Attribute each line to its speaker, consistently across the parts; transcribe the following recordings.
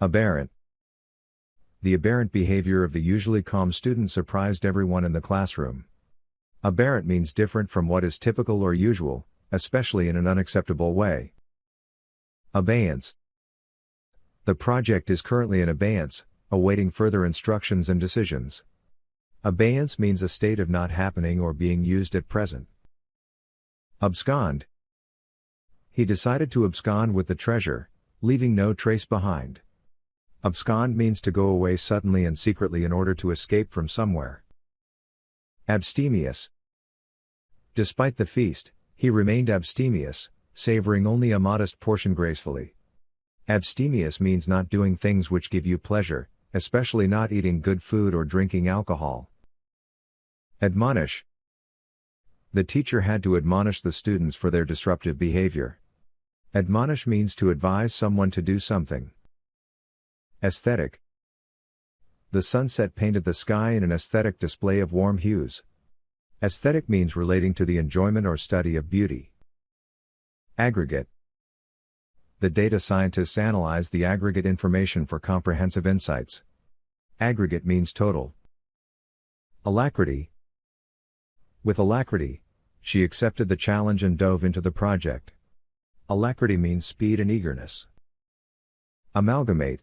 Speaker 1: Aberrant. The aberrant behavior of the usually calm student surprised everyone in the classroom. Aberrant means different from what is typical or usual, especially in an unacceptable way. Abeyance. The project is currently in abeyance, awaiting further instructions and decisions. Abeyance means a state of not happening or being used at present. Abscond. He decided to abscond with the treasure, leaving no trace behind. Abscond means to go away suddenly and secretly in order to escape from somewhere. Abstemious. Despite the feast, he remained abstemious, savoring only a modest portion gracefully. Abstemious means not doing things which give you pleasure, especially not eating good food or drinking alcohol. Admonish. The teacher had to admonish the students for their disruptive behavior. Admonish means to advise someone to do something. Aesthetic. The sunset painted the sky in an aesthetic display of warm hues. Aesthetic means relating to the enjoyment or study of beauty. Aggregate. The data scientists analyze the aggregate information for comprehensive insights. Aggregate means total. Alacrity. With alacrity, she accepted the challenge and dove into the project. Alacrity means speed and eagerness. Amalgamate.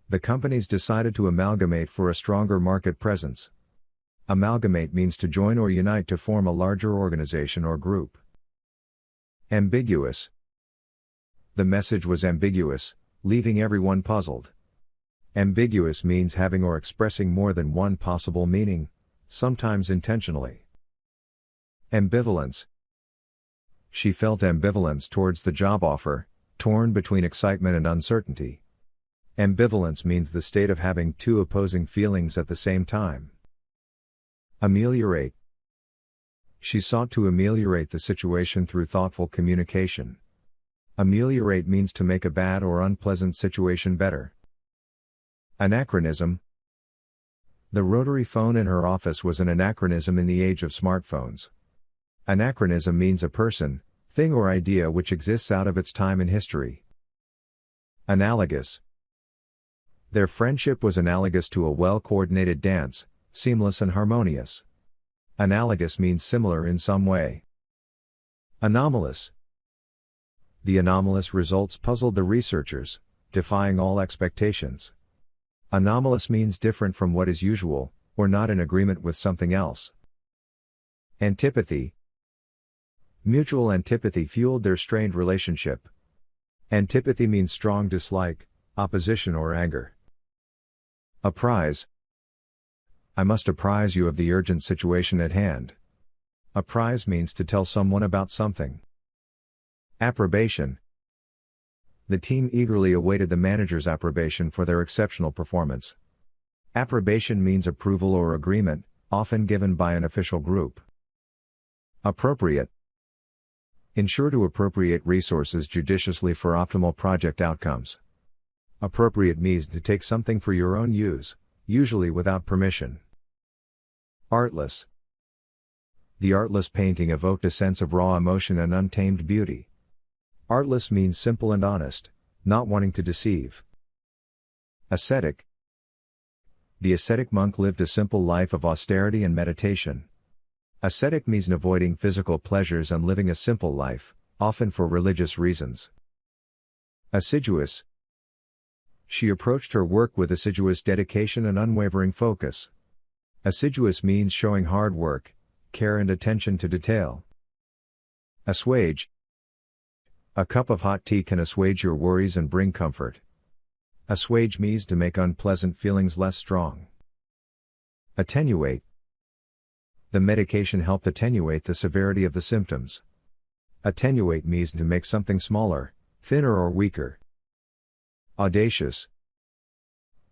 Speaker 1: The companies decided to amalgamate for a stronger market presence. Amalgamate means to join or unite to form a larger organization or group. Ambiguous. The message was ambiguous, leaving everyone puzzled. Ambiguous means having or expressing more than one possible meaning, sometimes intentionally. Ambivalence. She felt ambivalence towards the job offer, torn between excitement and uncertainty. Ambivalence means the state of having two opposing feelings at the same time. Ameliorate. She sought to ameliorate the situation through thoughtful communication. Ameliorate means to make a bad or unpleasant situation better. Anachronism. The rotary phone in her office was an anachronism in the age of smartphones. Anachronism means a person, thing or idea which exists out of its time in history. Analogous. Their friendship was analogous to a well-coordinated dance, seamless and harmonious. Analogous means similar in some way. Anomalous. The anomalous results puzzled the researchers, defying all expectations. Anomalous means different from what is usual, or not in agreement with something else. Antipathy. Mutual antipathy fueled their strained relationship. Antipathy means strong dislike, opposition or anger. Apprise. I must apprise you of the urgent situation at hand. Apprise means to tell someone about something. Approbation. The team eagerly awaited the manager's approbation for their exceptional performance. Approbation means approval or agreement, often given by an official group. Appropriate. Ensure to appropriate resources judiciously for optimal project outcomes. Appropriate means to take something for your own use, usually without permission. Artless. The artless painting evoked a sense of raw emotion and untamed beauty. Artless means simple and honest, not wanting to deceive. Ascetic. The ascetic monk lived a simple life of austerity and meditation. Ascetic means avoiding physical pleasures and living a simple life, often for religious reasons. Assiduous. She approached her work with assiduous dedication and unwavering focus. Assiduous means showing hard work, care and attention to detail. Assuage. A cup of hot tea can assuage your worries and bring comfort. Assuage means to make unpleasant feelings less strong. Attenuate. The medication helped attenuate the severity of the symptoms. Attenuate means to make something smaller, thinner or weaker. Audacious.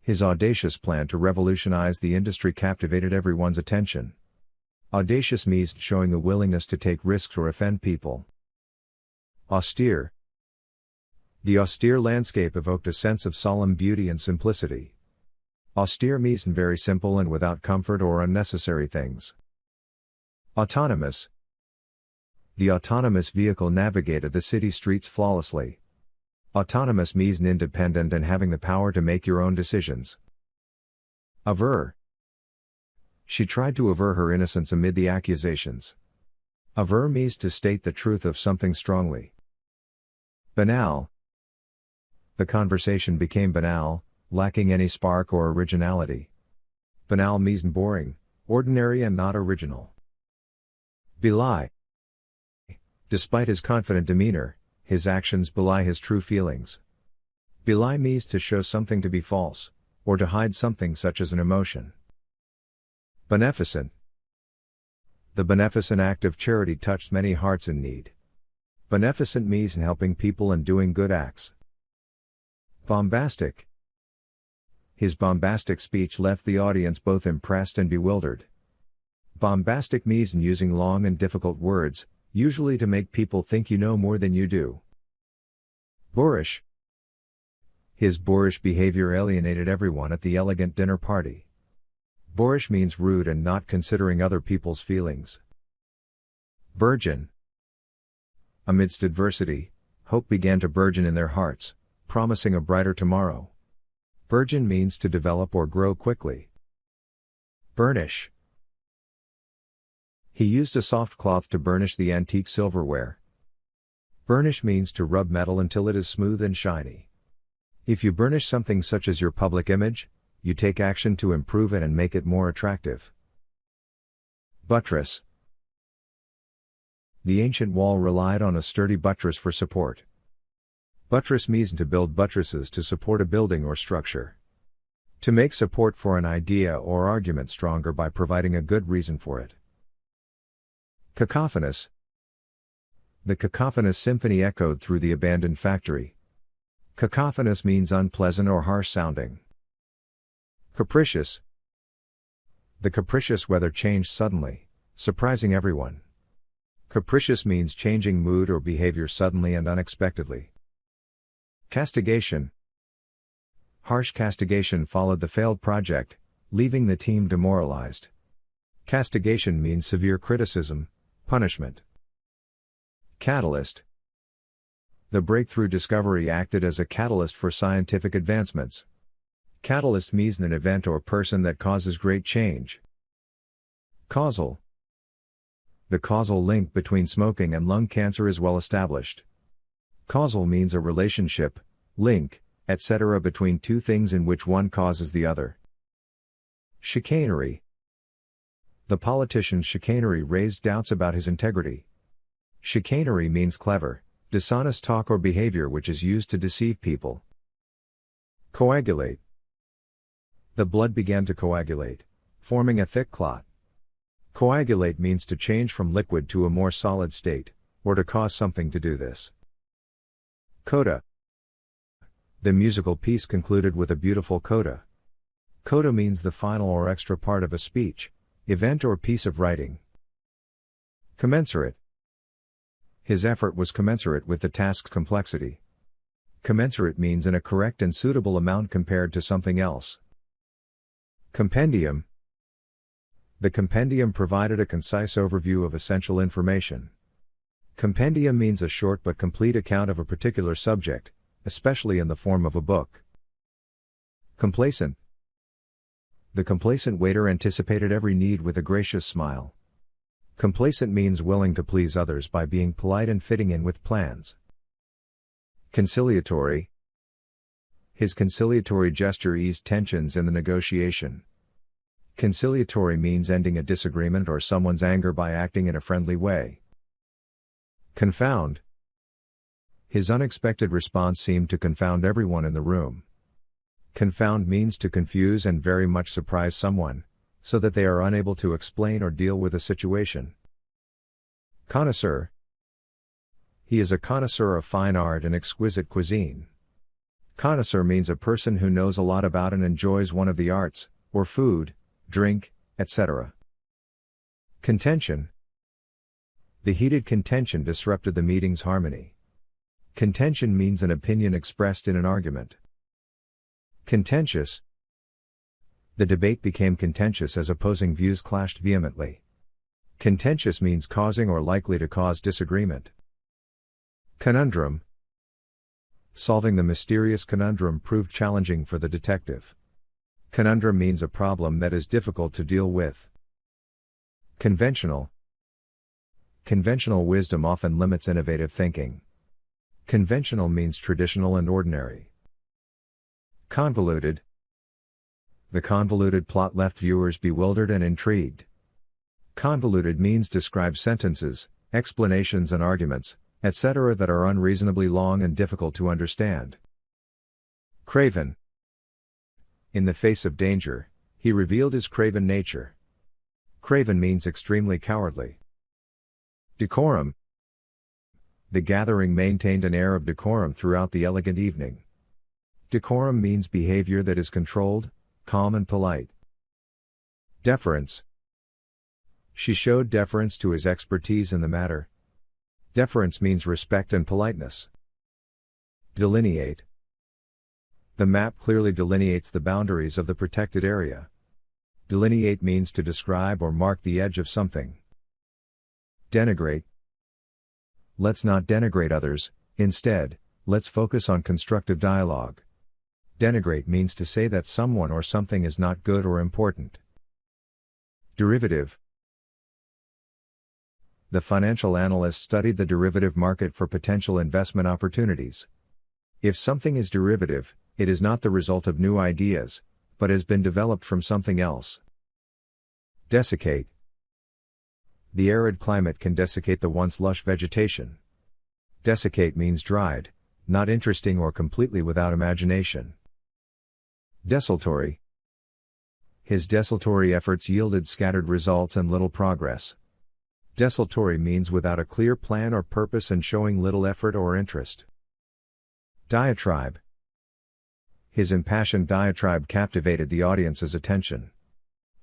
Speaker 1: His audacious plan to revolutionize the industry captivated everyone's attention. Audacious means showing a willingness to take risks or offend people. Austere. The austere landscape evoked a sense of solemn beauty and simplicity. Austere means very simple and without comfort or unnecessary things. Autonomous. The autonomous vehicle navigated the city streets flawlessly. Autonomous means independent and having the power to make your own decisions. Aver. She tried to aver her innocence amid the accusations. Aver means to state the truth of something strongly. Banal. The conversation became banal, lacking any spark or originality. Banal means boring, ordinary and not original. Belie. Despite his confident demeanor, his actions belie his true feelings. Belie means to show something to be false, or to hide something such as an emotion. Beneficent. The beneficent act of charity touched many hearts in need. Beneficent means helping people and doing good acts. Bombastic. His bombastic speech left the audience both impressed and bewildered. Bombastic means using long and difficult words, usually to make people think you know more than you do. Boorish. His boorish behavior alienated everyone at the elegant dinner party. Boorish means rude and not considering other people's feelings. Burgeon. Amidst adversity, hope began to burgeon in their hearts, promising a brighter tomorrow. Burgeon means to develop or grow quickly. Burnish. He used a soft cloth to burnish the antique silverware. Burnish means to rub metal until it is smooth and shiny. If you burnish something such as your public image, you take action to improve it and make it more attractive. Buttress. The ancient wall relied on a sturdy buttress for support. Buttress means to build buttresses to support a building or structure. To make support for an idea or argument stronger by providing a good reason for it. Cacophonous. The cacophonous symphony echoed through the abandoned factory. Cacophonous means unpleasant or harsh sounding. Capricious. The capricious weather changed suddenly, surprising everyone. Capricious means changing mood or behavior suddenly and unexpectedly. Castigation. Harsh castigation followed the failed project, leaving the team demoralized. Castigation means severe criticism, punishment. Catalyst. The breakthrough discovery acted as a catalyst for scientific advancements. Catalyst means an event or person that causes great change. Causal. The causal link between smoking and lung cancer is well established. Causal means a relationship, link, etc. between two things in which one causes the other. Chicanery. The politician's chicanery raised doubts about his integrity. Chicanery means clever, dishonest talk or behavior which is used to deceive people. Coagulate. The blood began to coagulate, forming a thick clot. Coagulate means to change from liquid to a more solid state, or to cause something to do this. Coda. The musical piece concluded with a beautiful coda. Coda means the final or extra part of a speech, event or piece of writing. Commensurate. His effort was commensurate with the task's complexity. Commensurate means in a correct and suitable amount compared to something else. Compendium. The compendium provided a concise overview of essential information. Compendium means a short but complete account of a particular subject, especially in the form of a book. Complacent. The complacent waiter anticipated every need with a gracious smile. Complacent means willing to please others by being polite and fitting in with plans. Conciliatory. His conciliatory gesture eased tensions in the negotiation. Conciliatory means ending a disagreement or someone's anger by acting in a friendly way. Confound. His unexpected response seemed to confound everyone in the room. Confound means to confuse and very much surprise someone, so that they are unable to explain or deal with a situation. Connoisseur. He is a connoisseur of fine art and exquisite cuisine. Connoisseur means a person who knows a lot about and enjoys one of the arts, or food, drink, etc. Contention. The heated contention disrupted the meeting's harmony. Contention means an opinion expressed in an argument. Contentious. The debate became contentious as opposing views clashed vehemently. Contentious means causing or likely to cause disagreement. Conundrum. Solving the mysterious conundrum proved challenging for the detective. Conundrum means a problem that is difficult to deal with. Conventional. Conventional wisdom often limits innovative thinking. Conventional means traditional and ordinary. Convoluted. The convoluted plot left viewers bewildered and intrigued. Convoluted means describes sentences, explanations and arguments, etc. that are unreasonably long and difficult to understand. Craven. In the face of danger, he revealed his craven nature. Craven means extremely cowardly. Decorum. The gathering maintained an air of decorum throughout the elegant evening. Decorum means behavior that is controlled, calm and polite. Deference. She showed deference to his expertise in the matter. Deference means respect and politeness. Delineate. The map clearly delineates the boundaries of the protected area. Delineate means to describe or mark the edge of something. Denigrate. Let's not denigrate others, instead, let's focus on constructive dialogue. Denigrate means to say that someone or something is not good or important. Derivative. The financial analyst studied the derivative market for potential investment opportunities. If something is derivative, it is not the result of new ideas, but has been developed from something else. Desiccate. The arid climate can desiccate the once lush vegetation. Desiccate means dried, not interesting or completely without imagination. Desultory. His desultory efforts yielded scattered results and little progress. Desultory means without a clear plan or purpose and showing little effort or interest. Diatribe. His impassioned diatribe captivated the audience's attention.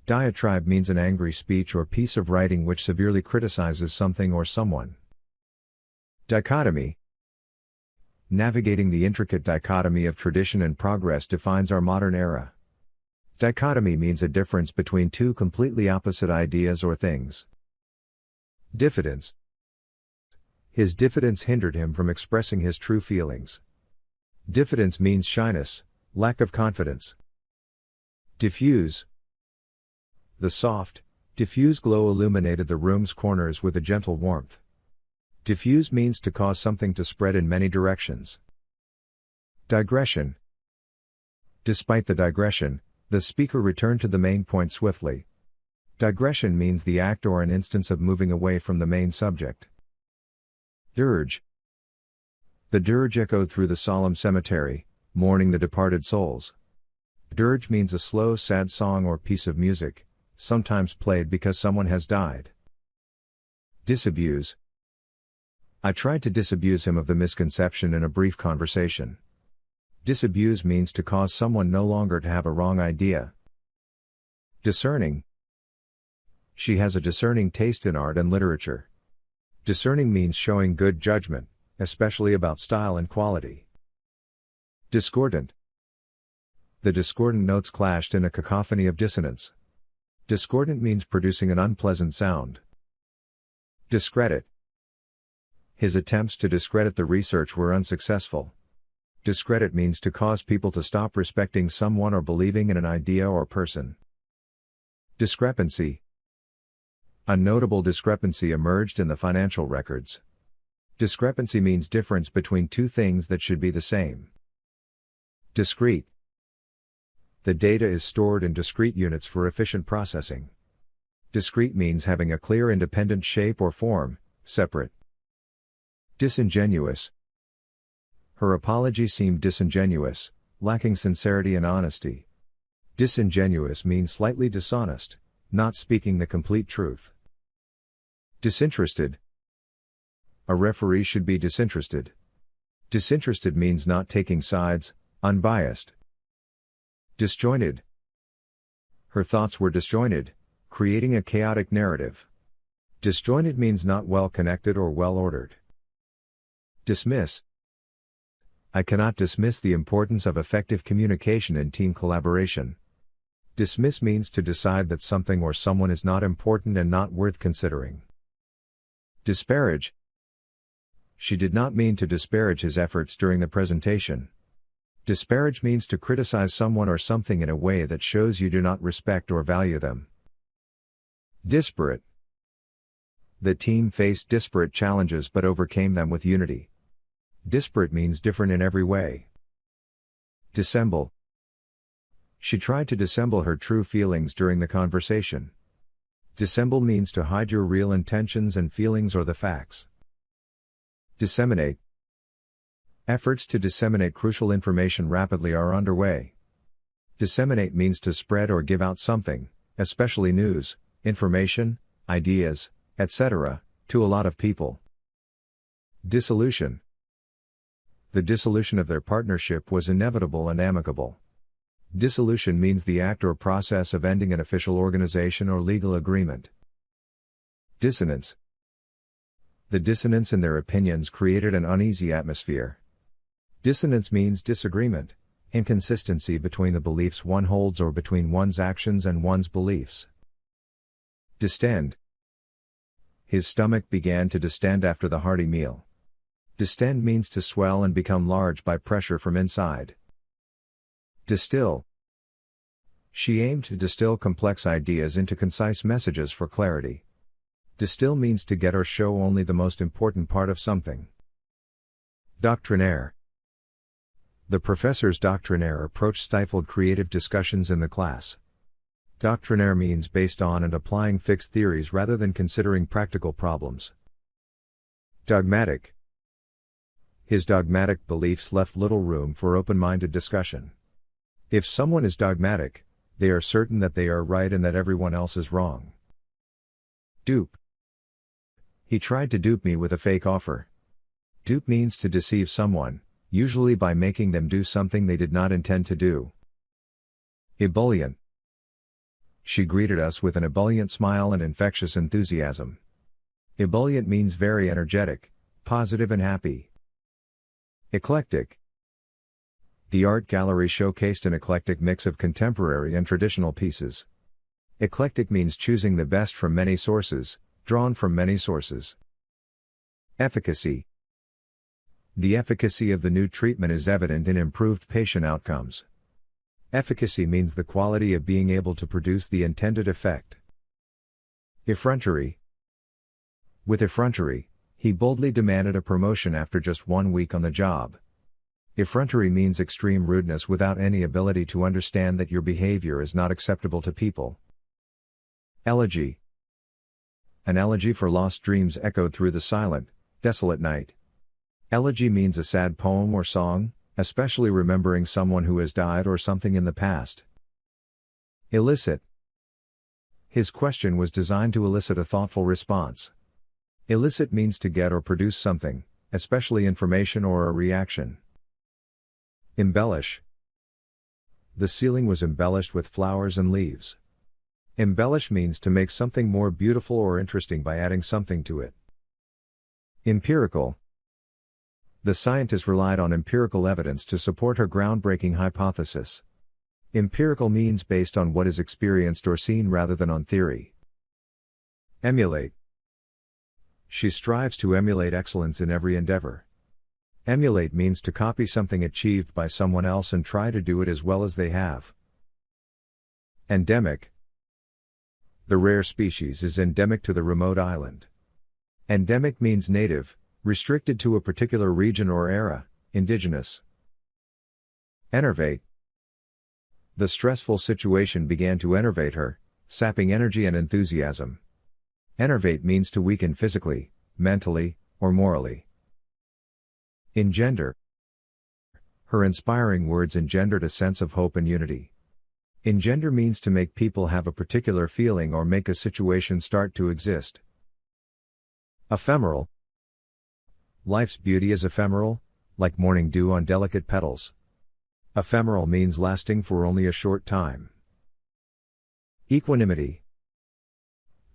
Speaker 1: Diatribe means an angry speech or piece of writing which severely criticizes something or someone. Dichotomy. Navigating the intricate dichotomy of tradition and progress defines our modern era. Dichotomy means a difference between two completely opposite ideas or things. Diffidence. His diffidence hindered him from expressing his true feelings. Diffidence means shyness, lack of confidence. Diffuse. The soft, diffuse glow illuminated the room's corners with a gentle warmth. Diffuse means to cause something to spread in many directions. Digression. Despite the digression, the speaker returned to the main point swiftly. Digression means the act or an instance of moving away from the main subject. Dirge. The dirge echoed through the solemn cemetery, mourning the departed souls. Dirge means a slow, sad song or piece of music, sometimes played because someone has died. Disabuse. I tried to disabuse him of the misconception in a brief conversation. Disabuse means to cause someone no longer to have a wrong idea. Discerning. She has a discerning taste in art and literature. Discerning means showing good judgment, especially about style and quality. Discordant. The discordant notes clashed in a cacophony of dissonance. Discordant means producing an unpleasant sound. Discredit. His attempts to discredit the research were unsuccessful. Discredit means to cause people to stop respecting someone or believing in an idea or person. Discrepancy. A notable discrepancy emerged in the financial records. Discrepancy means difference between two things that should be the same. Discrete. The data is stored in discrete units for efficient processing. Discrete means having a clear independent shape or form, separate. Disingenuous. Her apology seemed disingenuous, lacking sincerity and honesty. Disingenuous means slightly dishonest, not speaking the complete truth. Disinterested. A referee should be disinterested. Disinterested means not taking sides, unbiased. Disjointed. Her thoughts were disjointed, creating a chaotic narrative. Disjointed means not well connected or well ordered. Dismiss. I cannot dismiss the importance of effective communication and team collaboration. Dismiss means to decide that something or someone is not important and not worth considering. Disparage. She did not mean to disparage his efforts during the presentation. Disparage means to criticize someone or something in a way that shows you do not respect or value them. Disparate. The team faced disparate challenges but overcame them with unity. Disparate means different in every way. Dissemble. She tried to dissemble her true feelings during the conversation. Dissemble means to hide your real intentions and feelings or the facts. Disseminate. Efforts to disseminate crucial information rapidly are underway. Disseminate means to spread or give out something, especially news, information, ideas, etc., to a lot of people. Dissolution. The dissolution of their partnership was inevitable and amicable. Dissolution means the act or process of ending an official organization or legal agreement. Dissonance. The dissonance in their opinions created an uneasy atmosphere. Dissonance means disagreement, inconsistency between the beliefs one holds or between one's actions and one's beliefs. Distend. His stomach began to distend after the hearty meal. Distend means to swell and become large by pressure from inside. Distill. She aimed to distill complex ideas into concise messages for clarity. Distill means to get or show only the most important part of something. Doctrinaire. The professor's doctrinaire approach stifled creative discussions in the class. Doctrinaire means based on and applying fixed theories rather than considering practical problems. Dogmatic. His dogmatic beliefs left little room for open-minded discussion. If someone is dogmatic, they are certain that they are right and that everyone else is wrong. Dupe. He tried to dupe me with a fake offer. Dupe means to deceive someone, usually by making them do something they did not intend to do. Ebullient. She greeted us with an ebullient smile and infectious enthusiasm. Ebullient means very energetic, positive and happy. Eclectic. The art gallery showcased an eclectic mix of contemporary and traditional pieces. Eclectic means choosing the best from many sources, drawn from many sources. Efficacy. The efficacy of the new treatment is evident in improved patient outcomes. Efficacy means the quality of being able to produce the intended effect. Effrontery. With effrontery, he boldly demanded a promotion after just 1 week on the job. Effrontery means extreme rudeness without any ability to understand that your behavior is not acceptable to people. Elegy. An elegy for lost dreams echoed through the silent, desolate night. Elegy means a sad poem or song, especially remembering someone who has died or something in the past. Elicit. His question was designed to elicit a thoughtful response. Elicit means to get or produce something, especially information or a reaction. Embellish. The ceiling was embellished with flowers and leaves. Embellish means to make something more beautiful or interesting by adding something to it. Empirical. The scientist relied on empirical evidence to support her groundbreaking hypothesis. Empirical means based on what is experienced or seen rather than on theory. Emulate. She strives to emulate excellence in every endeavor. Emulate means to copy something achieved by someone else and try to do it as well as they have. Endemic. The rare species is endemic to the remote island. Endemic means native, restricted to a particular region or era, indigenous. Enervate. The stressful situation began to enervate her, sapping energy and enthusiasm. Enervate means to weaken physically, mentally, or morally. Engender. Her inspiring words engendered a sense of hope and unity. Engender means to make people have a particular feeling or make a situation start to exist. Ephemeral. Life's beauty is ephemeral, like morning dew on delicate petals. Ephemeral means lasting for only a short time. Equanimity.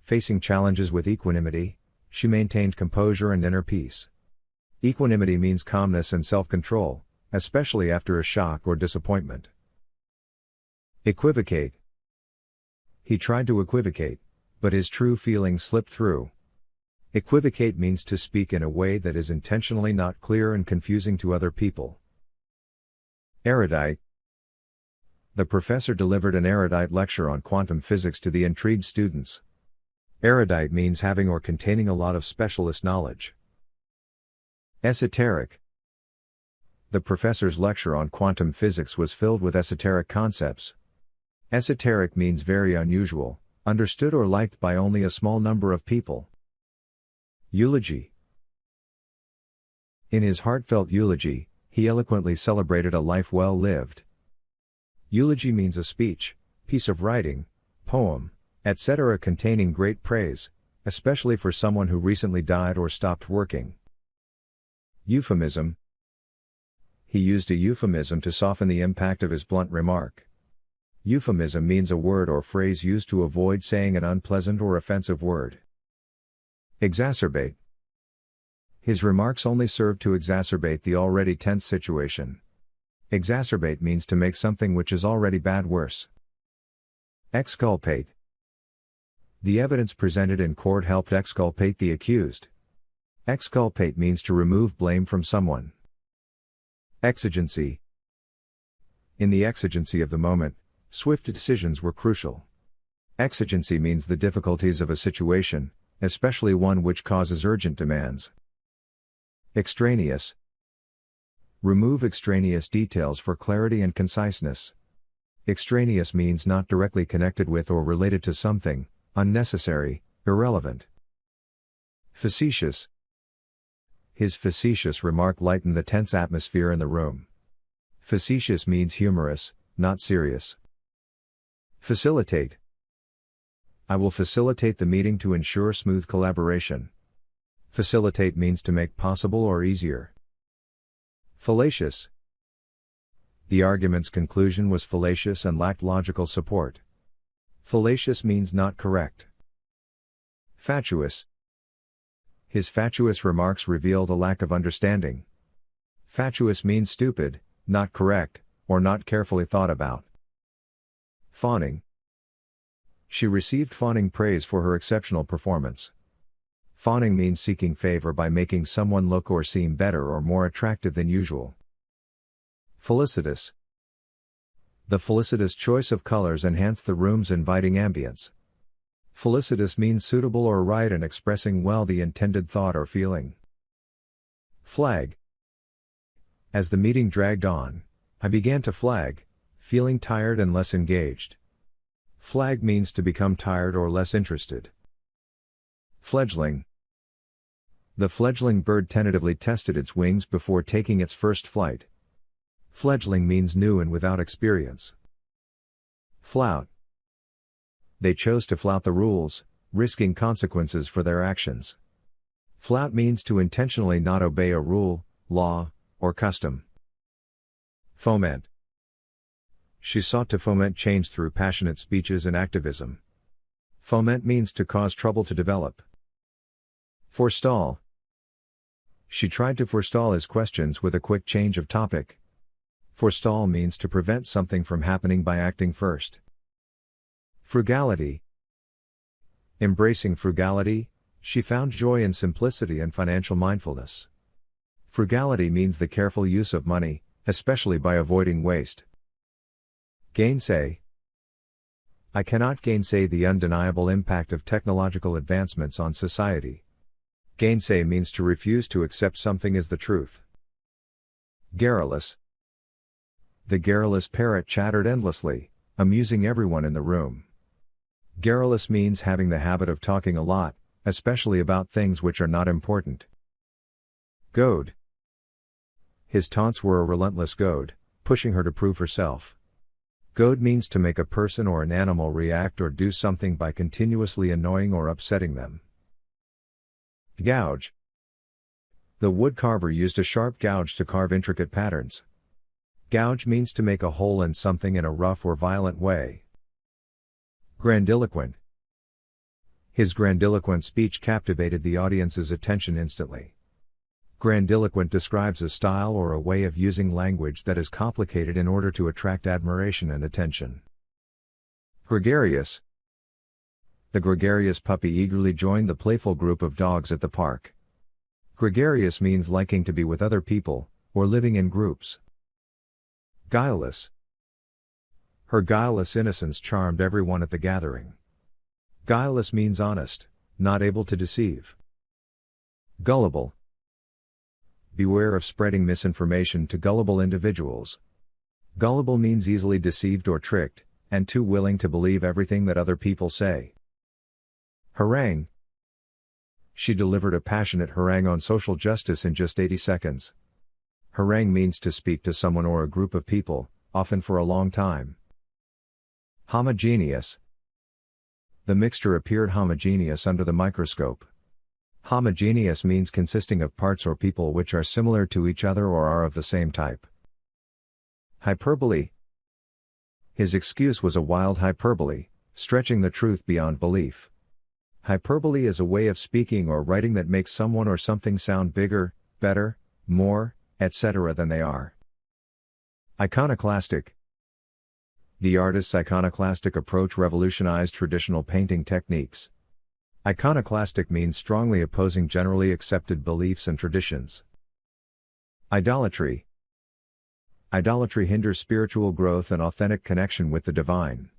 Speaker 1: Facing challenges with equanimity, she maintained composure and inner peace. Equanimity means calmness and self-control, especially after a shock or disappointment. Equivocate. He tried to equivocate, but his true feelings slipped through. Equivocate means to speak in a way that is intentionally not clear and confusing to other people. Erudite. The professor delivered an erudite lecture on quantum physics to the intrigued students. Erudite means having or containing a lot of specialist knowledge. Esoteric. The professor's lecture on quantum physics was filled with esoteric concepts. Esoteric means very unusual, understood or liked by only a small number of people. Eulogy. In his heartfelt eulogy, he eloquently celebrated a life well lived. Eulogy means a speech, piece of writing, poem, etc. containing great praise, especially for someone who recently died or stopped working. Euphemism. He used a euphemism to soften the impact of his blunt remark. Euphemism means a word or phrase used to avoid saying an unpleasant or offensive word. Exacerbate. His remarks only served to exacerbate the already tense situation. Exacerbate means to make something which is already bad worse. Exculpate. The evidence presented in court helped exculpate the accused. Exculpate means to remove blame from someone. Exigency. In the exigency of the moment, swift decisions were crucial. Exigency means the difficulties of a situation, especially one which causes urgent demands. Extraneous. Remove extraneous details for clarity and conciseness. Extraneous means not directly connected with or related to something, unnecessary, irrelevant. Facetious. His facetious remark lightened the tense atmosphere in the room. Facetious means humorous, not serious. Facilitate. I will facilitate the meeting to ensure smooth collaboration. Facilitate means to make possible or easier. Fallacious. The argument's conclusion was fallacious and lacked logical support. Fallacious means not correct. Fatuous. His fatuous remarks revealed a lack of understanding. Fatuous means stupid, not correct, or not carefully thought about. Fawning. She received fawning praise for her exceptional performance. Fawning means seeking favor by making someone look or seem better or more attractive than usual. Felicitous. The felicitous choice of colors enhanced the room's inviting ambience. Felicitous means suitable or right in expressing well the intended thought or feeling. Flag. As the meeting dragged on, I began to flag, feeling tired and less engaged. Flag means to become tired or less interested. Fledgling. The fledgling bird tentatively tested its wings before taking its first flight. Fledgling means new and without experience. Flout. They chose to flout the rules, risking consequences for their actions. Flout means to intentionally not obey a rule, law, or custom. Foment. She sought to foment change through passionate speeches and activism. Foment means to cause trouble to develop. Forestall. She tried to forestall his questions with a quick change of topic. Forestall means to prevent something from happening by acting first. Frugality. Embracing frugality, she found joy in simplicity and financial mindfulness. Frugality means the careful use of money, especially by avoiding waste. Gainsay. I cannot gainsay the undeniable impact of technological advancements on society. Gainsay means to refuse to accept something as the truth. Garrulous. The garrulous parrot chattered endlessly, amusing everyone in the room. Garrulous means having the habit of talking a lot, especially about things which are not important. Goad. His taunts were a relentless goad, pushing her to prove herself. Goad means to make a person or an animal react or do something by continuously annoying or upsetting them. Gouge. The woodcarver used a sharp gouge to carve intricate patterns. Gouge means to make a hole in something in a rough or violent way. Grandiloquent. His grandiloquent speech captivated the audience's attention instantly. Grandiloquent describes a style or a way of using language that is complicated in order to attract admiration and attention. Gregarious. The gregarious puppy eagerly joined the playful group of dogs at the park. Gregarious means liking to be with other people, or living in groups. Guileless. Her guileless innocence charmed everyone at the gathering. Guileless means honest, not able to deceive. Gullible. Beware of spreading misinformation to gullible individuals. Gullible means easily deceived or tricked, and too willing to believe everything that other people say. Harangue. She delivered a passionate harangue on social justice in just 80 seconds. Harangue means to speak to someone or a group of people, often for a long time. Homogeneous. The mixture appeared homogeneous under the microscope. Homogeneous means consisting of parts or people which are similar to each other or are of the same type. Hyperbole. His excuse was a wild hyperbole, stretching the truth beyond belief. Hyperbole is a way of speaking or writing that makes someone or something sound bigger, better, more, etc. than they are. Iconoclastic. The artist's iconoclastic approach revolutionized traditional painting techniques. Iconoclastic means strongly opposing generally accepted beliefs and traditions. Idolatry. Idolatry hinders spiritual growth and authentic connection with the divine.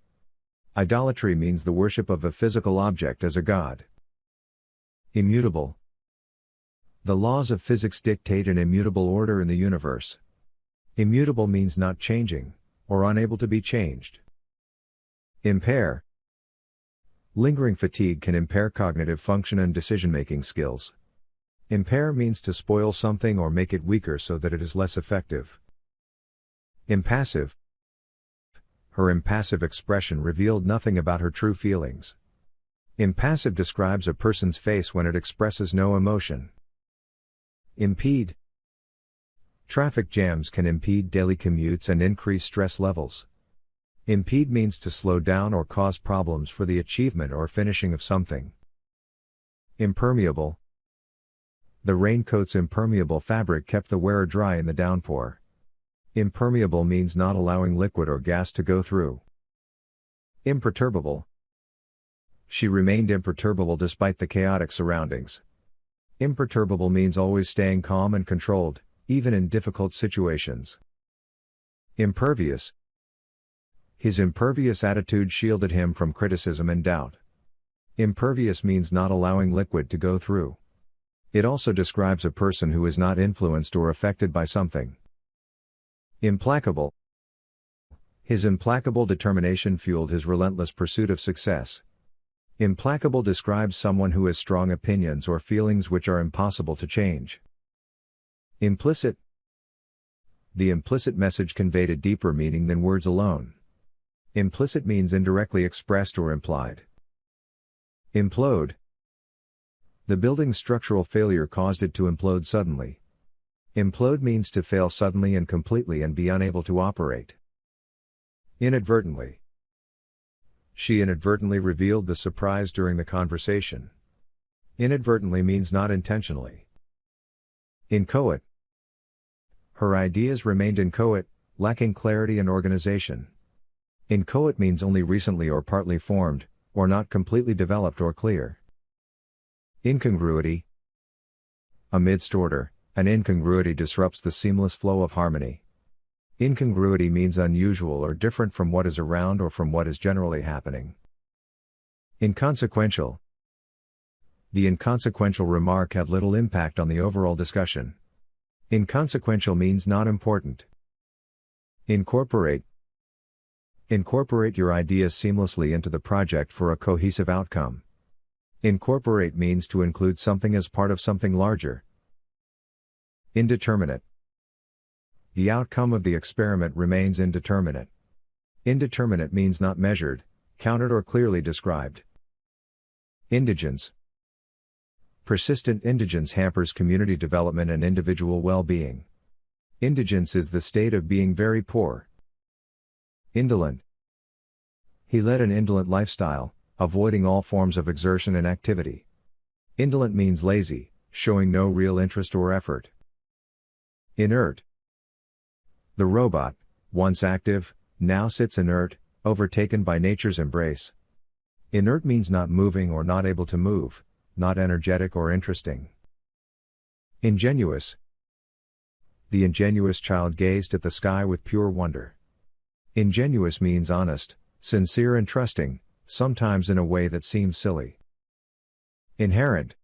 Speaker 1: Idolatry means the worship of a physical object as a god. Immutable. The laws of physics dictate an immutable order in the universe. Immutable means not changing, or unable to be changed. Impair. Lingering fatigue can impair cognitive function and decision-making skills. Impair means to spoil something or make it weaker so that it is less effective. Impassive. Her impassive expression revealed nothing about her true feelings. Impassive describes a person's face when it expresses no emotion. Impede. Traffic jams can impede daily commutes and increase stress levels. Impede means to slow down or cause problems for the achievement or finishing of something. Impermeable. The raincoat's impermeable fabric kept the wearer dry in the downpour. Impermeable means not allowing liquid or gas to go through. Imperturbable. She remained imperturbable despite the chaotic surroundings. Imperturbable means always staying calm and controlled, even in difficult situations. Impervious. His impervious attitude shielded him from criticism and doubt. Impervious means not allowing liquid to go through. It also describes a person who is not influenced or affected by something. Implacable. His implacable determination fueled his relentless pursuit of success. Implacable describes someone who has strong opinions or feelings which are impossible to change. Implicit. The implicit message conveyed a deeper meaning than words alone. Implicit means indirectly expressed or implied. Implode. The building's structural failure caused it to implode suddenly. Implode means to fail suddenly and completely and be unable to operate. Inadvertently. She inadvertently revealed the surprise during the conversation. Inadvertently means not intentionally. Inchoate. Her ideas remained inchoate, lacking clarity and organization. Inchoate means only recently or partly formed, or not completely developed or clear. Incongruity. Amidst order, an incongruity disrupts the seamless flow of harmony. Incongruity means unusual or different from what is around or from what is generally happening. Inconsequential. The inconsequential remark had little impact on the overall discussion. Inconsequential means not important. Incorporate. Incorporate your ideas seamlessly into the project for a cohesive outcome. Incorporate means to include something as part of something larger. Indeterminate. The outcome of the experiment remains indeterminate. Indeterminate means not measured, counted or clearly described. Indigence. Persistent indigence hampers community development and individual well-being. Indigence is the state of being very poor. Indolent. He led an indolent lifestyle, avoiding all forms of exertion and activity. Indolent means lazy, showing no real interest or effort. Inert. The robot, once active, now sits inert, overtaken by nature's embrace. Inert means not moving or not able to move, not energetic or interesting. Ingenuous. The ingenuous child gazed at the sky with pure wonder. Ingenuous means honest, sincere and trusting, sometimes in a way that seems silly. Inherent.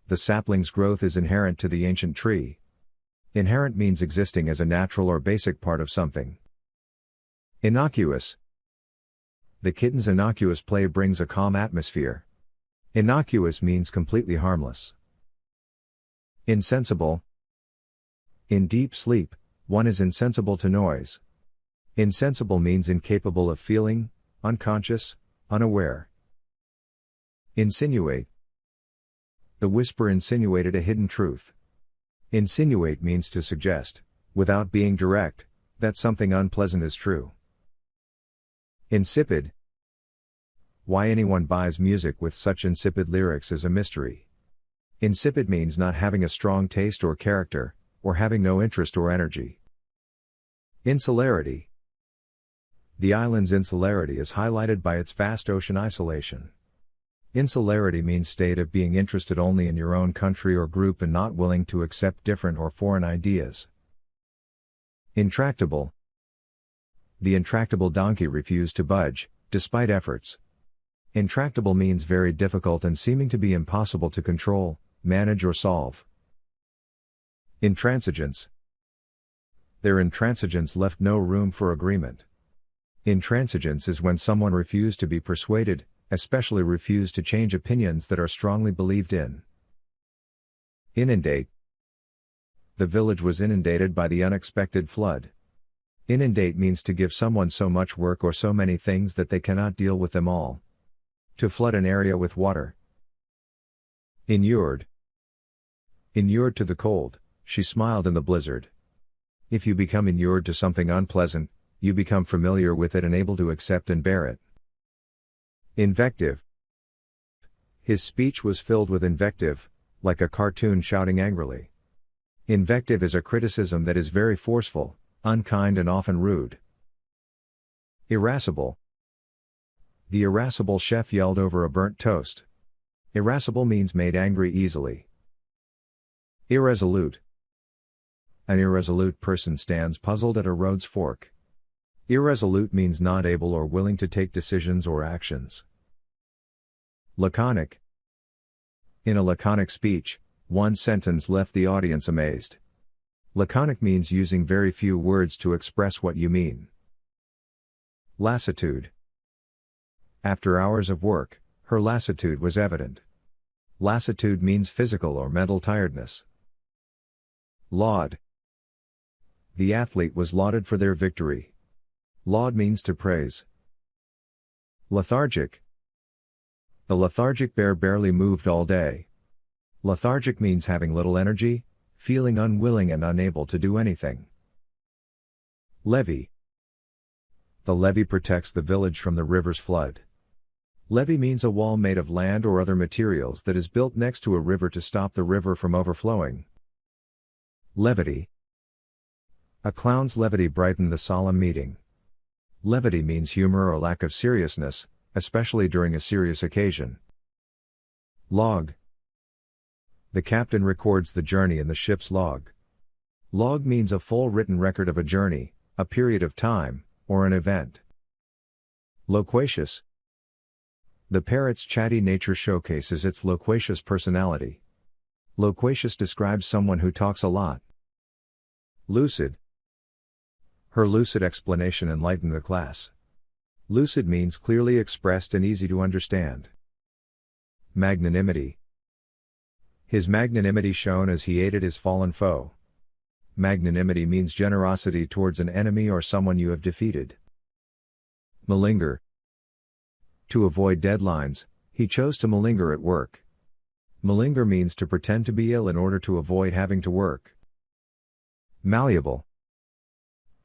Speaker 1: The sapling's growth is inherent to the ancient tree. Inherent means existing as a natural or basic part of something. Innocuous. The kitten's innocuous play brings a calm atmosphere. Innocuous means completely harmless. Insensible. In deep sleep, one is insensible to noise. Insensible means incapable of feeling, unconscious, unaware. Insinuate. The whisper insinuated a hidden truth. Insinuate means to suggest, without being direct, that something unpleasant is true. Insipid. Why anyone buys music with such insipid lyrics is a mystery. Insipid means not having a strong taste or character, or having no interest or energy. Insularity. The island's insularity is highlighted by its vast ocean isolation. Insularity means state of being interested only in your own country or group and not willing to accept different or foreign ideas. Intractable. The intractable donkey refused to budge, despite efforts. Intractable means very difficult and seeming to be impossible to control, manage or solve. Intransigence. Their intransigence left no room for agreement. Intransigence is when someone refused to be persuaded, especially refused to change opinions that are strongly believed in. Inundate. The village was inundated by the unexpected flood. Inundate means to give someone so much work or so many things that they cannot deal with them all. To flood an area with water. Inured. Inured to the cold, she smiled in the blizzard. If you become inured to something unpleasant, you become familiar with it and able to accept and bear it. Invective. His speech was filled with invective, like a cartoon shouting angrily. Invective is a criticism that is very forceful, unkind and often rude. Irascible. The irascible chef yelled over a burnt toast. Irascible means made angry easily. Irresolute. An irresolute person stands puzzled at a road's fork. Irresolute means not able or willing to take decisions or actions. Laconic. In a laconic speech, one sentence left the audience amazed. Laconic means using very few words to express what you mean. Lassitude. After hours of work, her lassitude was evident. Lassitude means physical or mental tiredness. Laud. The athlete was lauded for their victory. Laud means to praise. Lethargic. The lethargic bear barely moved all day. Lethargic means having little energy, feeling unwilling and unable to do anything. Levee. The levee protects the village from the river's flood. Levee means a wall made of land or other materials that is built next to a river to stop the river from overflowing. Levity. A clown's levity brightened the solemn meeting. Levity means humor or lack of seriousness, especially during a serious occasion. Log. The captain records the journey in the ship's log. Log means a full written record of a journey, a period of time, or an event. Loquacious. The parrot's chatty nature showcases its loquacious personality. Loquacious describes someone who talks a lot. Lucid. Her lucid explanation enlightened the class. Lucid means clearly expressed and easy to understand. Magnanimity. His magnanimity shone as he aided his fallen foe. Magnanimity means generosity towards an enemy or someone you have defeated. Malinger. To avoid deadlines, he chose to malinger at work. Malinger means to pretend to be ill in order to avoid having to work. Malleable.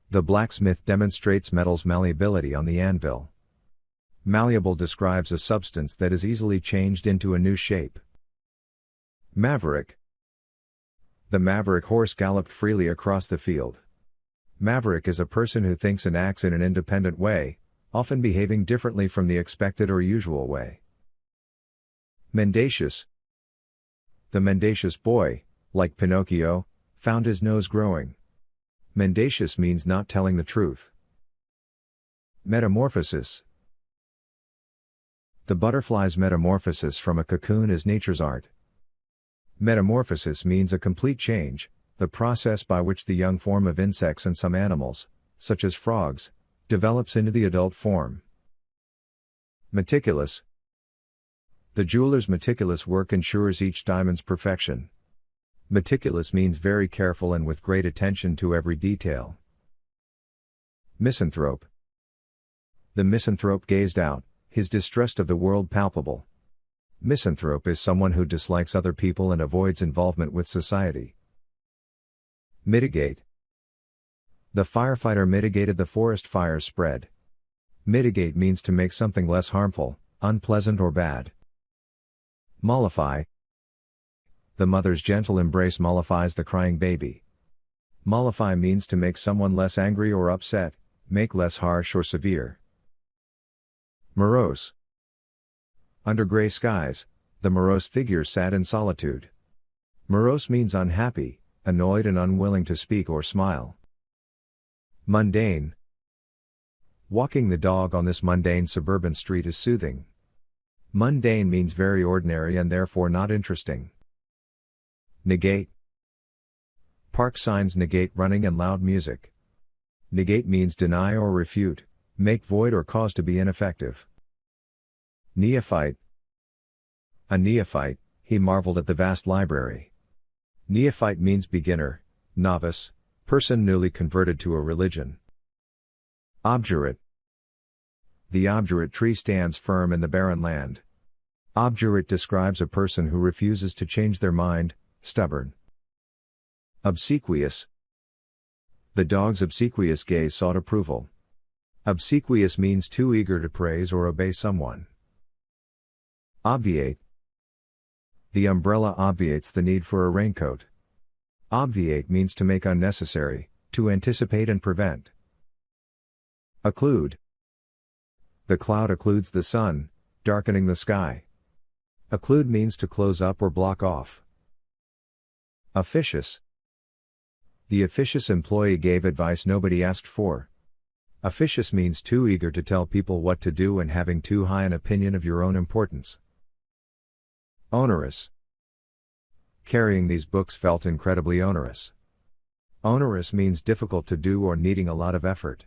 Speaker 1: The blacksmith demonstrates metal's malleability on the anvil. Malleable describes a substance that is easily changed into a new shape. Maverick. The maverick horse galloped freely across the field. Maverick is a person who thinks and acts in an independent way, often behaving differently from the expected or usual way. Mendacious. The mendacious boy, like Pinocchio, found his nose growing. Mendacious means not telling the truth. Metamorphosis. The butterfly's metamorphosis from a cocoon is nature's art. Metamorphosis means a complete change, the process by which the young form of insects and some animals, such as frogs, develops into the adult form. Meticulous. The jeweler's meticulous work ensures each diamond's perfection. Meticulous means very careful and with great attention to every detail. Misanthrope. The misanthrope gazed out, his distrust of the world palpable. Misanthrope is someone who dislikes other people and avoids involvement with society. Mitigate. The firefighter mitigated the forest fire's spread. Mitigate means to make something less harmful, unpleasant or bad. Mollify. The mother's gentle embrace mollifies the crying baby. Mollify means to make someone less angry or upset, make less harsh or severe. Morose. Under gray skies, the morose figure sat in solitude. Morose means unhappy, annoyed and unwilling to speak or smile. Mundane. Walking the dog on this mundane suburban street is soothing. Mundane means very ordinary and therefore not interesting. Negate. Park signs negate running and loud music. Negate means deny or refute, make void or cause to be ineffective. Neophyte. A neophyte, he marveled at the vast library. Neophyte means beginner, novice, person newly converted to a religion. Obdurate. The obdurate tree stands firm in the barren land. Obdurate describes a person who refuses to change their mind, stubborn. Obsequious. The dog's obsequious gaze sought approval. Obsequious means too eager to praise or obey someone. Obviate. The umbrella obviates the need for a raincoat. Obviate means to make unnecessary, to anticipate and prevent. Occlude. The cloud occludes the sun, darkening the sky. Occlude means to close up or block off. Officious. The officious employee gave advice nobody asked for. Officious means too eager to tell people what to do and having too high an opinion of your own importance. Onerous. Carrying these books felt incredibly onerous. Onerous means difficult to do or needing a lot of effort.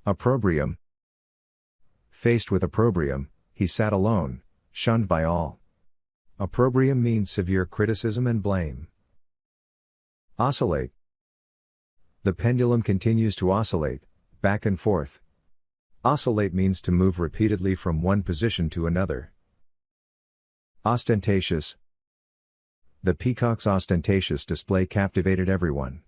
Speaker 1: Opprobrium. Faced with opprobrium, he sat alone, shunned by all. Opprobrium means severe criticism and blame. Oscillate. The pendulum continues to oscillate, back and forth. Oscillate means to move repeatedly from one position to another. Ostentatious. The peacock's ostentatious display captivated everyone.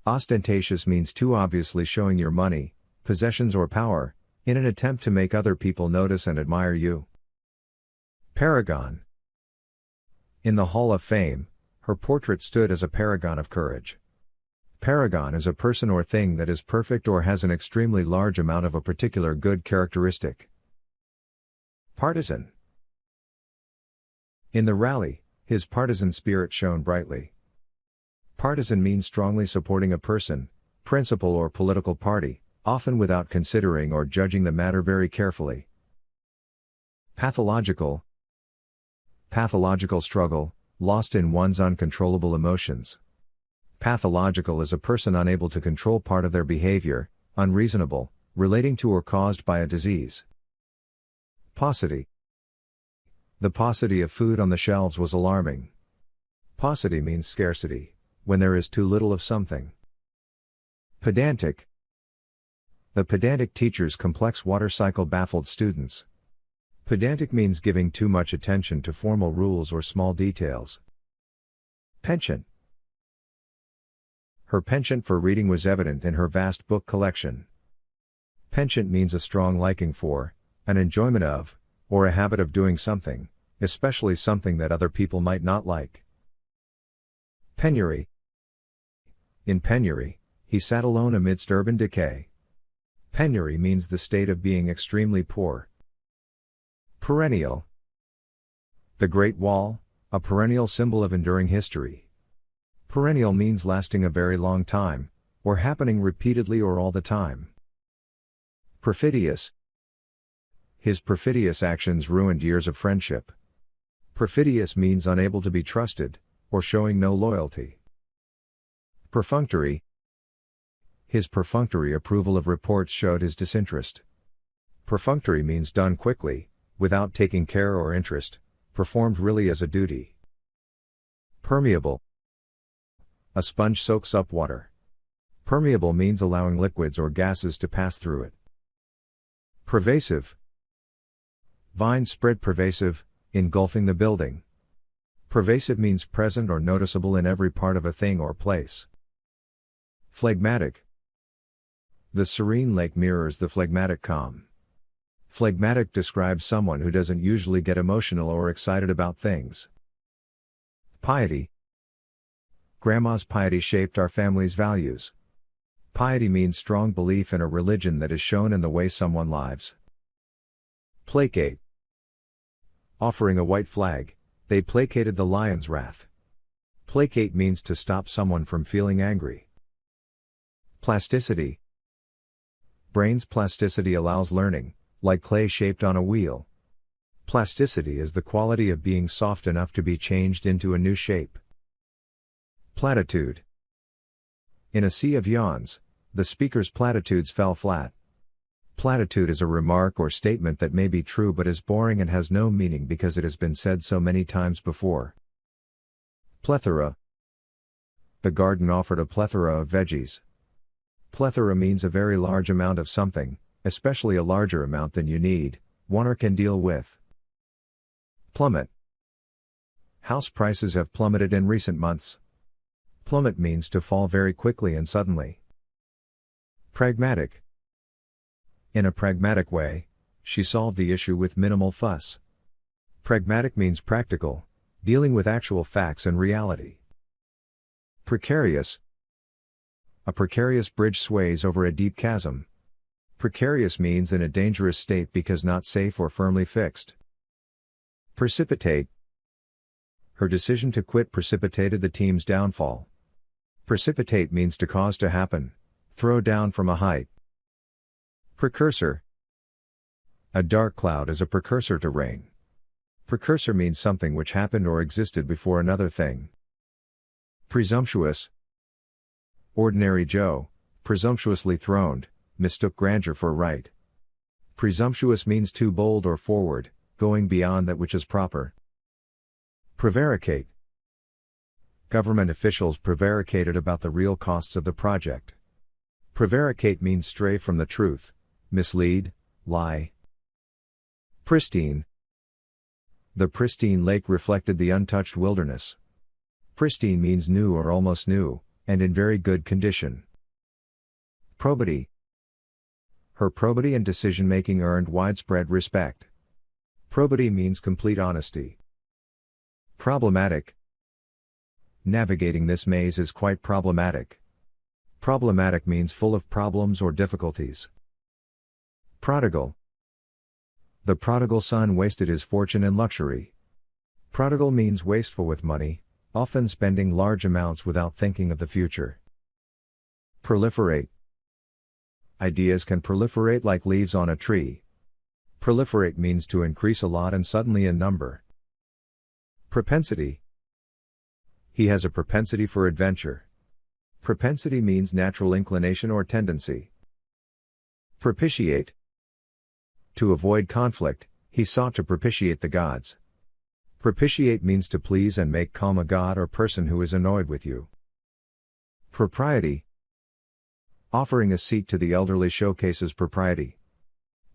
Speaker 1: Ostentatious means too obviously showing your money, possessions or power, in an attempt to make other people notice and admire you. Paragon. In the Hall of Fame, her portrait stood as a paragon of courage. Paragon is a person or thing that is perfect or has an extremely large amount of a particular good characteristic. Partisan. In the rally, his partisan spirit shone brightly. Partisan means strongly supporting a person, principle or political party, often without considering or judging the matter very carefully. Pathological. Pathological struggle, lost in one's uncontrollable emotions. Pathological is a person unable to control part of their behavior, unreasonable, relating to or caused by a disease. Paucity. The paucity of food on the shelves was alarming. Paucity means scarcity, when there is too little of something. Pedantic. The pedantic teacher's complex water cycle baffled students. Pedantic means giving too much attention to formal rules or small details. Penchant. Her penchant for reading was evident in her vast book collection. Penchant means a strong liking for, an enjoyment of, or a habit of doing something, especially something that other people might not like. Penury. In penury, he sat alone amidst urban decay. Penury means the state of being extremely poor. Perennial. The Great Wall, a perennial symbol of enduring history. Perennial means lasting a very long time, or happening repeatedly or all the time. Perfidious. His perfidious actions ruined years of friendship. Perfidious means unable to be trusted, or showing no loyalty. Perfunctory. His perfunctory approval of reports showed his disinterest. Perfunctory means done quickly, without taking care or interest, performed really as a duty. Permeable. A sponge soaks up water. Permeable means allowing liquids or gases to pass through it. Pervasive. Vines spread pervasive, engulfing the building. Pervasive means present or noticeable in every part of a thing or place. Phlegmatic. The serene lake mirrors the phlegmatic calm. Phlegmatic describes someone who doesn't usually get emotional or excited about things. Piety. Grandma's piety shaped our family's values. Piety means strong belief in a religion that is shown in the way someone lives. Placate. Offering a white flag, they placated the lion's wrath. Placate means to stop someone from feeling angry. Plasticity. Brain's plasticity allows learning, like clay shaped on a wheel. Plasticity is the quality of being soft enough to be changed into a new shape. Platitude. In a sea of yawns, the speaker's platitudes fell flat. Platitude is a remark or statement that may be true but is boring and has no meaning because it has been said so many times before. Plethora. The garden offered a plethora of veggies. Plethora means a very large amount of something, especially a larger amount than you need, want or can deal with. Plummet. House prices have plummeted in recent months. Plummet means to fall very quickly and suddenly. Pragmatic. In a pragmatic way, she solved the issue with minimal fuss. Pragmatic means practical, dealing with actual facts and reality. Precarious. A precarious bridge sways over a deep chasm. Precarious means in a dangerous state because not safe or firmly fixed. Precipitate. Her decision to quit precipitated the team's downfall. Precipitate means to cause to happen, throw down from a height. Precursor. A dark cloud is a precursor to rain. Precursor means something which happened or existed before another thing. Presumptuous. Ordinary Joe, presumptuously throned, mistook grandeur for right. Presumptuous means too bold or forward, going beyond that which is proper. Prevaricate. Government officials prevaricated about the real costs of the project. Prevaricate means stray from the truth, mislead, lie. Pristine. The pristine lake reflected the untouched wilderness. Pristine means new or almost new, and in very good condition. Probity. Her probity and decision-making earned widespread respect. Probity means complete honesty. Problematic. Navigating this maze is quite problematic. Problematic means full of problems or difficulties. Prodigal. The prodigal son wasted his fortune in luxury. Prodigal means wasteful with money, often spending large amounts without thinking of the future. Proliferate. Ideas can proliferate like leaves on a tree. Proliferate means to increase a lot and suddenly in number. Propensity. He has a propensity for adventure. Propensity means natural inclination or tendency. Propitiate. To avoid conflict, he sought to propitiate the gods. Propitiate means to please and make calm a god or person who is annoyed with you. Propriety. Offering a seat to the elderly showcases propriety.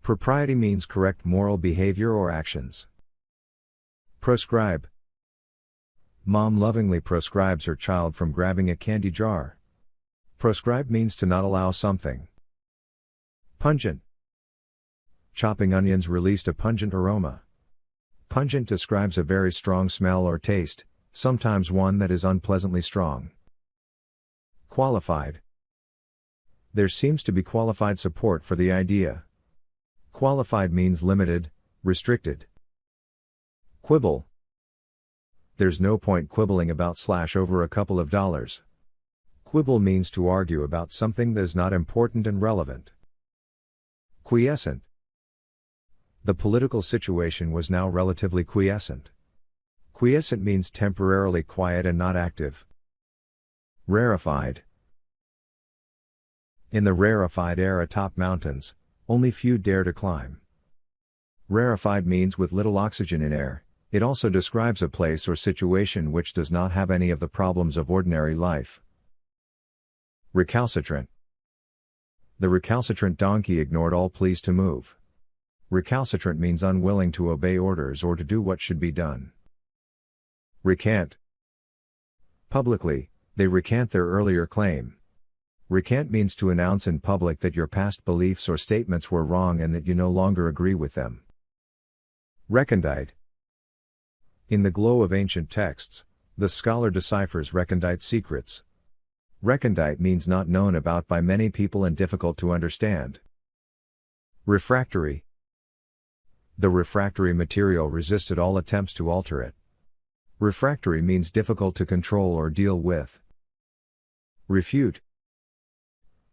Speaker 1: Propriety means correct moral behavior or actions. Proscribe. Mom lovingly proscribes her child from grabbing a candy jar. Proscribe means to not allow something. Pungent. Chopping onions released a pungent aroma. Pungent describes a very strong smell or taste, sometimes one that is unpleasantly strong. Qualified. There seems to be qualified support for the idea. Qualified means limited, restricted. Quibble. There's no point quibbling about / over a couple of dollars. Quibble means to argue about something that is not important and relevant. Quiescent. The political situation was now relatively quiescent. Quiescent means temporarily quiet and not active. Rarefied. In the rarefied air atop mountains, only few dare to climb. Rarefied means with little oxygen in air. It also describes a place or situation which does not have any of the problems of ordinary life. Recalcitrant. The recalcitrant donkey ignored all pleas to move. Recalcitrant means unwilling to obey orders or to do what should be done. Recant. Publicly, they recant their earlier claim. Recant means to announce in public that your past beliefs or statements were wrong and that you no longer agree with them. Recondite. In the glow of ancient texts, the scholar deciphers recondite secrets. Recondite means not known about by many people and difficult to understand. Refractory. The refractory material resisted all attempts to alter it. Refractory means difficult to control or deal with. Refute.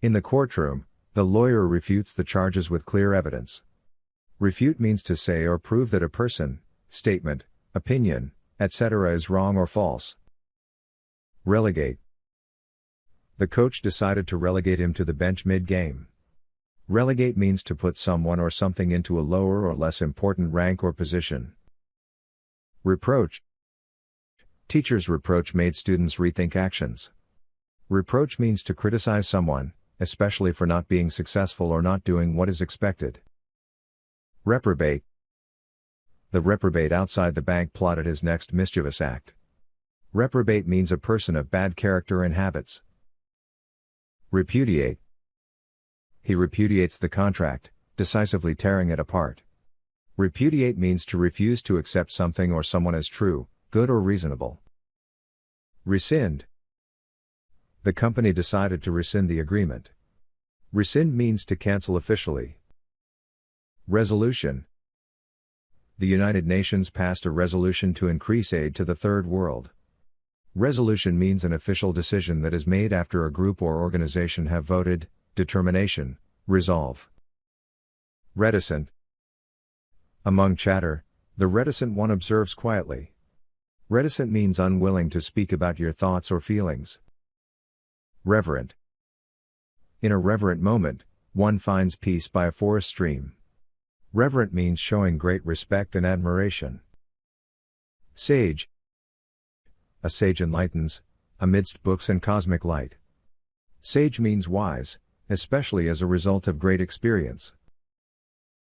Speaker 1: In the courtroom, the lawyer refutes the charges with clear evidence. Refute means to say or prove that a person, statement, opinion, etc. is wrong or false. Relegate. The coach decided to relegate him to the bench mid-game. Relegate means to put someone or something into a lower or less important rank or position. Reproach. Teachers' reproach made students rethink actions. Reproach means to criticize someone, especially for not being successful or not doing what is expected. Reprobate. The reprobate outside the bank plotted his next mischievous act. Reprobate means a person of bad character and habits. Repudiate. He repudiates the contract, decisively tearing it apart. Repudiate means to refuse to accept something or someone as true, good or reasonable. Rescind. The company decided to rescind the agreement. Rescind means to cancel officially. Resolution. The United Nations passed a resolution to increase aid to the Third World. Resolution means an official decision that is made after a group or organization have voted, determination, resolve. Reticent. Among chatter, the reticent one observes quietly. Reticent means unwilling to speak about your thoughts or feelings. Reverent. In a reverent moment, one finds peace by a forest stream. Reverent means showing great respect and admiration. Sage. A sage enlightens, amidst books and cosmic light. Sage means wise, especially as a result of great experience.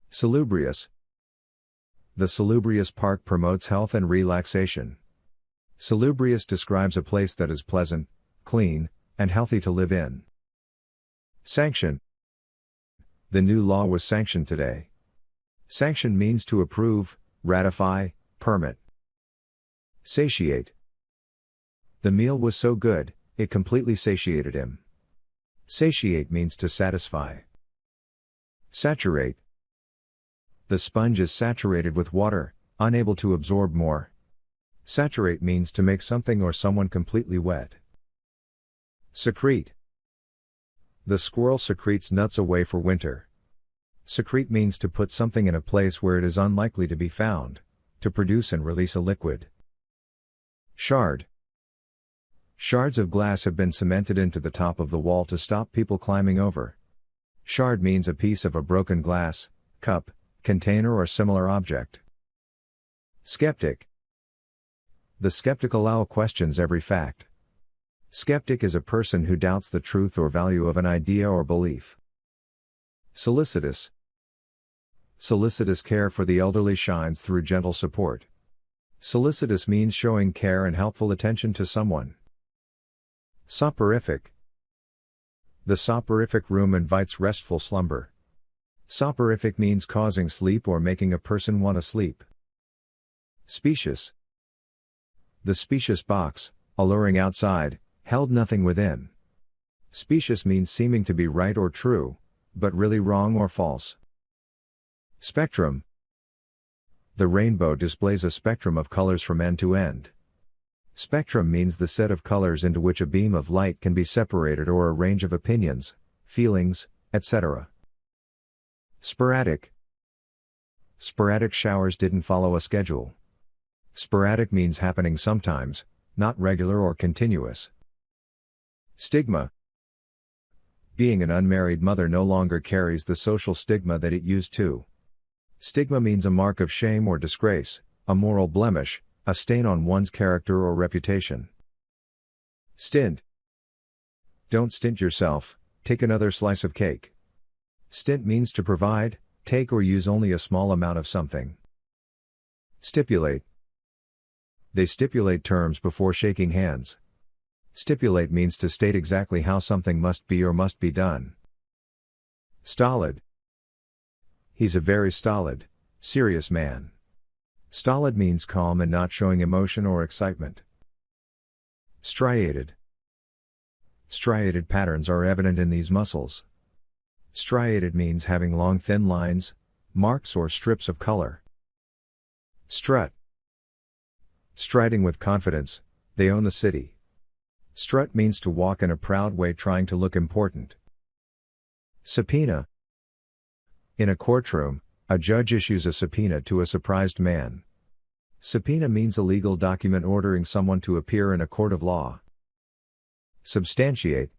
Speaker 1: Salubrious. The salubrious park promotes health and relaxation. Salubrious describes a place that is pleasant, clean, and healthy to live in. Sanction. The new law was sanctioned today. Sanction means to approve, ratify, permit. Satiate. The meal was so good, it completely satiated him. Satiate means to satisfy. Saturate. The sponge is saturated with water, unable to absorb more. Saturate means to make something or someone completely wet. Secrete. The squirrel secretes nuts away for winter. Secrete means to put something in a place where it is unlikely to be found, to produce and release a liquid. Shard. Shards of glass have been cemented into the top of the wall to stop people climbing over. Shard means a piece of a broken glass, cup, container or similar object. Skeptic. The skeptic owl questions every fact. Skeptic is a person who doubts the truth or value of an idea or belief. Solicitous. Solicitous care for the elderly shines through gentle support. Solicitous means showing care and helpful attention to someone. Soporific. The soporific room invites restful slumber. Soporific means causing sleep or making a person want to sleep. Specious. The specious box, alluring outside, held nothing within. Specious means seeming to be right or true, but really wrong or false. Spectrum. The rainbow displays a spectrum of colors from end to end. Spectrum means the set of colors into which a beam of light can be separated, or a range of opinions, feelings, etc. Sporadic. Sporadic showers didn't follow a schedule. Sporadic means happening sometimes, not regular or continuous. Stigma. Being an unmarried mother no longer carries the social stigma that it used to. Stigma means a mark of shame or disgrace, a moral blemish, a stain on one's character or reputation. Stint. Don't stint yourself, take another slice of cake. Stint means to provide, take or use only a small amount of something. Stipulate. They stipulate terms before shaking hands. Stipulate means to state exactly how something must be or must be done. Stolid. He's a very stolid, serious man. Stolid means calm and not showing emotion or excitement. Striated. Striated patterns are evident in these muscles. Striated means having long thin lines, marks or strips of color. Strut. Striding with confidence, they own the city. Strut means to walk in a proud way, trying to look important. Subpoena. In a courtroom, a judge issues a subpoena to a surprised man. Subpoena means a legal document ordering someone to appear in a court of law. Substantiate.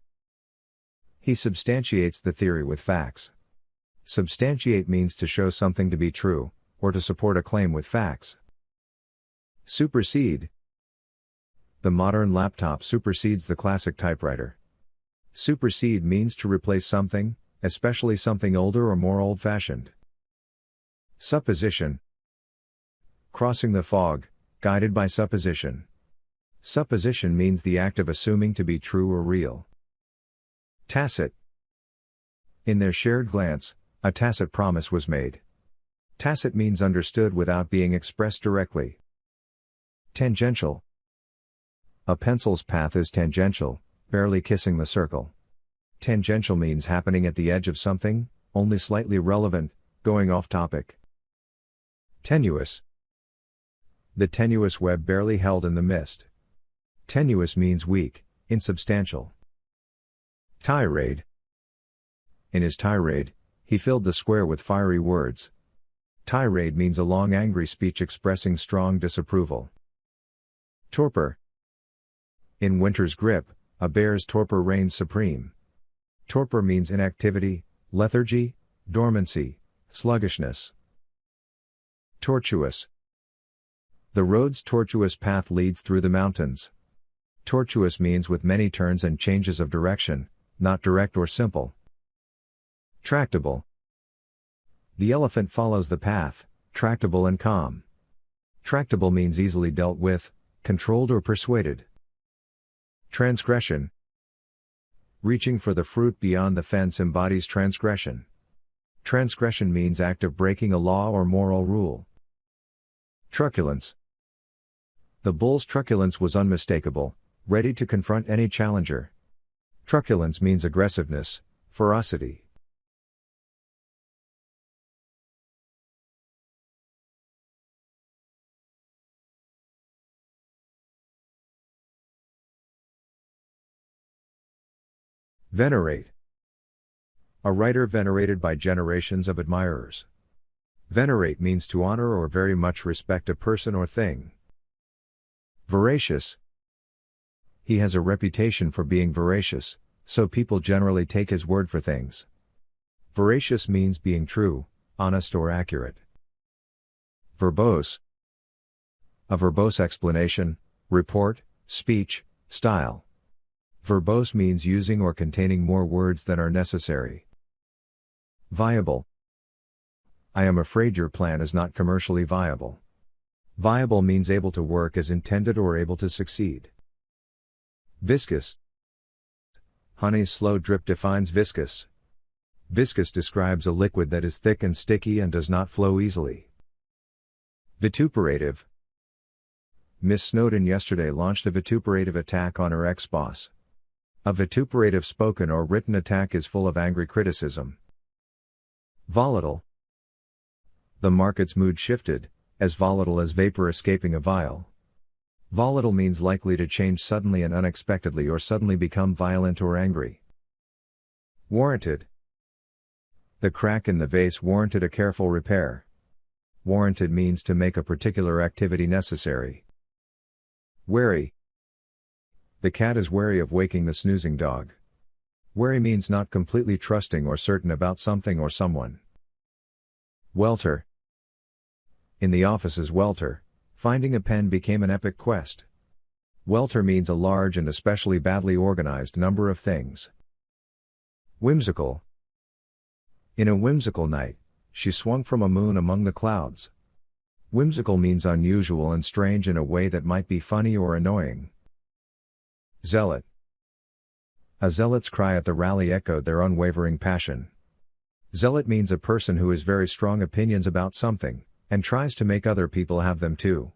Speaker 1: He substantiates the theory with facts. Substantiate means to show something to be true, or to support a claim with facts. Supersede. The modern laptop supersedes the classic typewriter. Supersede means to replace something, especially something older or more old-fashioned. Supposition. Crossing the fog, guided by supposition. Supposition means the act of assuming to be true or real. Tacit. In their shared glance, a tacit promise was made. Tacit means understood without being expressed directly. Tangential. A pencil's path is tangential, barely kissing the circle. Tangential means happening at the edge of something, only slightly relevant, going off topic. Tenuous. The tenuous web barely held in the mist. Tenuous means weak, insubstantial. Tirade. In his tirade, he filled the square with fiery words. Tirade means a long angry speech expressing strong disapproval. Torpor. In winter's grip, a bear's torpor reigns supreme. Torpor means inactivity, lethargy, dormancy, sluggishness. Tortuous. The road's tortuous path leads through the mountains. Tortuous means with many turns and changes of direction, not direct or simple. Tractable. The elephant follows the path, tractable and calm. Tractable means easily dealt with, controlled or persuaded. Transgression. Reaching for the fruit beyond the fence embodies transgression. Transgression means act of breaking a law or moral rule. Truculence. The bull's truculence was unmistakable, ready to confront any challenger. Truculence means aggressiveness, ferocity. Venerate. A writer venerated by generations of admirers. Venerate means to honor or very much respect a person or thing. Veracious. He has a reputation for being veracious, so people generally take his word for things. Veracious means being true, honest or accurate. Verbose. A verbose explanation, report, speech, style. Verbose means using or containing more words than are necessary. Viable. I am afraid your plan is not commercially viable. Viable means able to work as intended or able to succeed. Viscous. Honey's slow drip defines viscous. Viscous describes a liquid that is thick and sticky and does not flow easily. Vituperative. Miss Snowden yesterday launched a vituperative attack on her ex-boss. A vituperative spoken or written attack is full of angry criticism. Volatile. The market's mood shifted, as volatile as vapor escaping a vial. Volatile means likely to change suddenly and unexpectedly or suddenly become violent or angry. Warranted. The crack in the vase warranted a careful repair. Warranted means to make a particular activity necessary. Wary. The cat is wary of waking the snoozing dog. Wary means not completely trusting or certain about something or someone. Welter. In the office's welter, finding a pen became an epic quest. Welter means a large and especially badly organized number of things. Whimsical. In a whimsical night, she swung from a moon among the clouds. Whimsical means unusual and strange in a way that might be funny or annoying. Zealot. A zealot's cry at the rally echoed their unwavering passion. Zealot means a person who has very strong opinions about something, and tries to make other people have them too.